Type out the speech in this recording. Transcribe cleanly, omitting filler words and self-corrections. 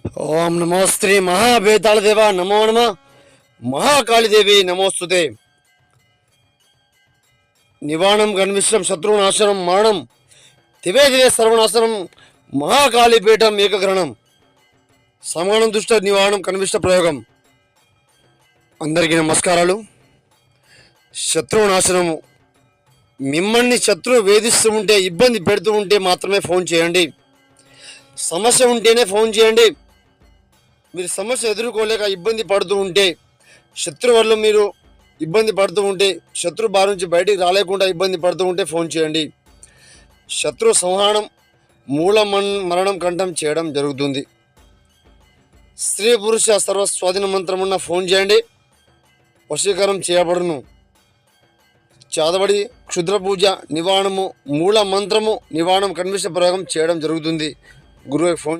ఓం నమో శ్రీ మహాభేతాళదేవ నమో నమ మహాకాళీదేవి నమోస్తుతే. నివారణం గన్విష్టం శత్రునాశనం మరణం దివే దివే సర్వనాశనం మహాకాళీపీఠం ఏకగ్రహణం సమానం దుష్ట నివారణం కనిష్ట ప్రయోగం. అందరికీ నమస్కారాలు. శత్రునాశనము మిమ్మల్ని శత్రువు వేధిస్తూ ఉంటే, ఇబ్బంది పెడుతూ ఉంటే మాత్రమే ఫోన్ చేయండి. సమస్య ఉంటేనే ఫోన్ చేయండి. మీరు సమస్య ఎదుర్కోలేక ఇబ్బంది పడుతూ ఉంటే, శత్రు వల్ల మీరు ఇబ్బంది పడుతూ ఉంటే, శత్రు బారి నుంచి బయటికి రాలేకుండా ఇబ్బంది పడుతూ ఉంటే ఫోన్ చేయండి. శత్రు సంహారం మరణం కంఠం చేయడం జరుగుతుంది. స్త్రీ పురుష సర్వ స్వాధీన మంత్రం ఉన్న ఫోన్ చేయండి, వశీకరం చేయబడును. చాదబడి క్షుద్ర పూజ నివారణము మూల మంత్రము నివారణం కన్విష్ట ప్రయోగం చేయడం జరుగుతుంది. గురువు ఫోన్